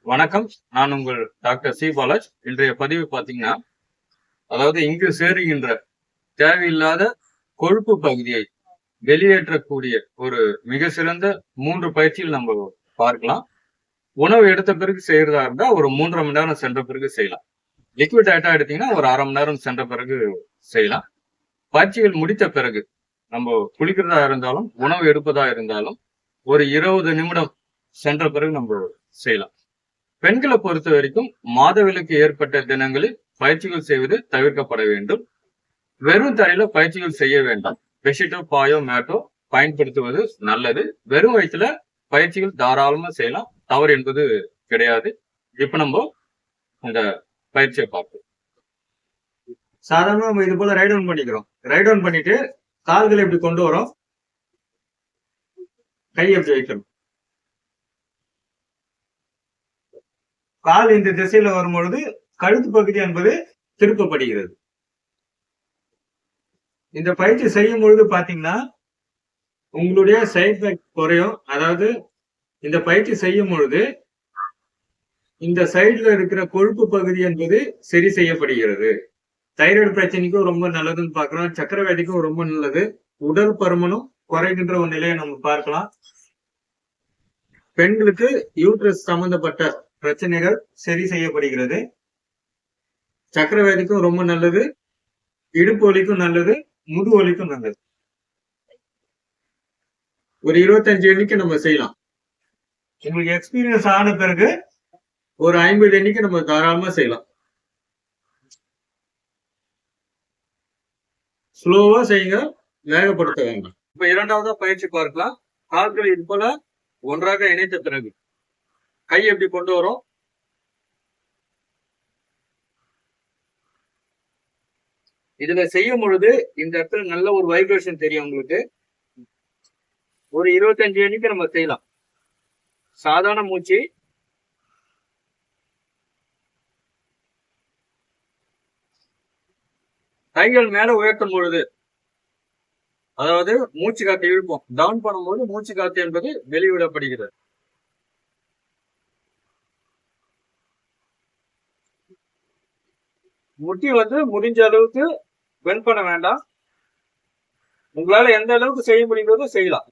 வணக்கம். நான் உங்கள் டாக்டர் சி பாலாஜ். இன்றைய பதிவு பார்த்தீங்கன்னா, அதாவது இங்கு சேருகின்ற தேவையில்லாத கொழுப்பு பகுதியை வெளியேற்றக்கூடிய ஒரு மிக சிறந்த 3 பயிற்சிகள் நம்ம பார்க்கலாம். உணவு எடுத்த பிறகு செய்யறதா இருந்தா ஒரு 3:30 மணி நேரம் சென்ற பிறகு செய்யலாம். லிக்விட் டயட்டா எடுத்தீங்கன்னா ஒரு 1/2 மணி நேரம் சென்ற பிறகு செய்யலாம். பயிற்சிகள் முடித்த பிறகு நம்ம குளிக்கிறதா இருந்தாலும், உணவு எடுப்பதா இருந்தாலும் ஒரு 20 நிமிடம் சென்ற பிறகு நம்ம செய்யலாம். பெண்களை பொறுத்த வரைக்கும் மாதவிலக்கு ஏற்பட்ட தினங்களில் பயிற்சிகள் செய்வது தவிர்க்கப்பட வேண்டும். வெறும் தரையில பயிற்சிகள் செய்ய வேண்டாம். பெட்ஷீட்டோ பாயோ மேட்டோ பயன்படுத்துவது நல்லது. வெறும் வயிற்றுல பயிற்சிகள் தாராளமா செய்யலாம். தவறு என்பது கிடையாது. இப்ப நம்ம இந்த பயிற்சியை பார்ப்போம். சாதாரணமா நம்ம இது போல ரைட் டவுன் பண்ணிக்கிறோம். ரைட் டவுன் பண்ணிட்டு கால்களை இப்படி கொண்டு வரோம். கை எப்படி வைக்கணும். கால் இந்த திசையில வரும்பொழுது கழுத்து பகுதி என்பது திருப்பப்படுகிறது. இந்த பயிற்சி செய்யும் பொழுது பாத்தீங்கன்னா உங்களுடைய சைட் பேக் குறையும். அதாவது இந்த பயிற்சி செய்யும் பொழுது இந்த சைடுல இருக்கிற கொழுப்பு பகுதி என்பது சரி செய்யப்படுகிறது. தைராய்டு பிரச்சனைக்கும் ரொம்ப நல்லதுன்னு பார்க்கலாம். சக்கரவியாதிக்கும் ரொம்ப நல்லது. உடல் பருமனும் குறைகின்ற ஒரு நிலையை நம்ம பார்க்கலாம். பெண்களுக்கு யூட்ரஸ் சம்பந்தப்பட்ட பிரச்சனைகள் சரி செய்யப்படுகிறது. சக்கரவியாதிக்கும் ரொம்ப நல்லது. இடுப்பு வலிக்கும் நல்லது. முதுகு வலிக்கும் நல்லது. ஒரு 25 எண்ணிக்கை நம்ம செய்யலாம். உங்களுக்கு எக்ஸ்பீரியன்ஸ் ஆன பிறகு ஒரு 50 எண்ணிக்கை நம்ம தாராளமா செய்யலாம். ஸ்லோவா செய்யுங்க, வேகப்படுத்த வேண்டாம். இப்ப இரண்டாவதா பயிற்சி பார்க்கலாம். கால்கள் இது போல ஒன்றாக இணைத்த பிறகு கை எப்படி கொண்டு வரும். இதுல செய்யும் பொழுது இந்த இடத்துல நல்ல ஒரு வைப்ரேஷன் தெரியும் உங்களுக்கு. ஒரு 25 எண்ணிக்கை நம்ம செய்யலாம். சாதாரண மூச்சு. கைகள் மேல உயர்த்தும் பொழுது, அதாவது மூச்சு காத்து இழுப்போம். டவுன் பண்ணும்போது மூச்சு காத்து என்பது வெளிவிடப்படுகிறது. முட்டி வந்து முடிஞ்ச அளவுக்கு பெண்ட் பண்ண வேண்டாம். உங்களால எந்த அளவுக்கு செய்ய முடியுறதோ செய்யலாம்.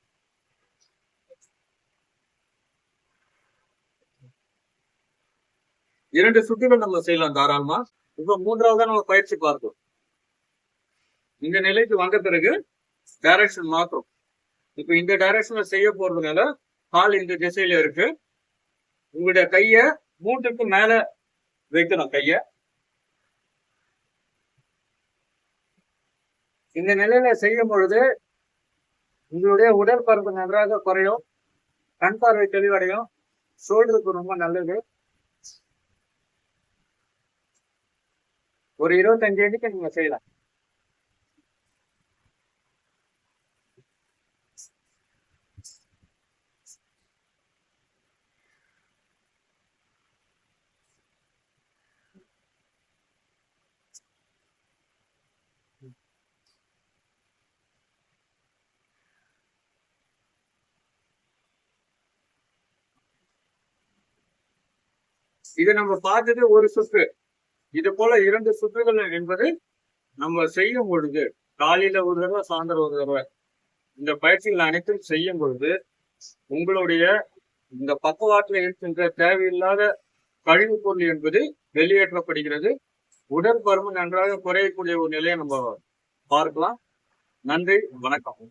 இரண்டு சுற்றுகள் நம்ம செய்யலாம் தாராளமா. இப்ப மூன்றாவதா நம்ம பயிற்சி பார்ப்போம். இந்த நிலைக்கு வந்த பிறகு டைரக்ஷன் மாற்றும். இப்ப இந்த டைரக்ஷன்ல செய்ய போறதுனால கால் இந்த திசையில இருக்கு. உங்களுடைய கைய மூட்டுக்கு மேல வைக்கணும். கைய இந்த நிலையில செய்யும் பொழுது உங்களுடைய உடற்பரப்பு நன்றாக குறையும். கண் பார்வை தெளிவடையும். ஷோல்டருக்கு ரொம்ப நல்லது. ஒரு 25 எண்ணிக்கை நீங்க செய்யலாம். இது நம்ம பார்த்தது ஒரு சுற்று. இது போல 2 சுற்றுகள் என்பது நம்ம செய்யும் பொழுது காலையில ஒரு தடவை, சாயந்தரம் ஒரு தடவை இந்த பயிற்சிகள் அனைத்தும் செய்யும் பொழுது உங்களுடைய இந்த பக்கவாட்டில் இருக்கின்ற தேவையில்லாத கழிவுப் பொருள் என்பது வெளியேற்றப்படுகிறது. உடற்பருமன் நன்றாக குறையக்கூடிய ஒரு நிலையை நம்ம பார்க்கலாம். நன்றி, வணக்கம்.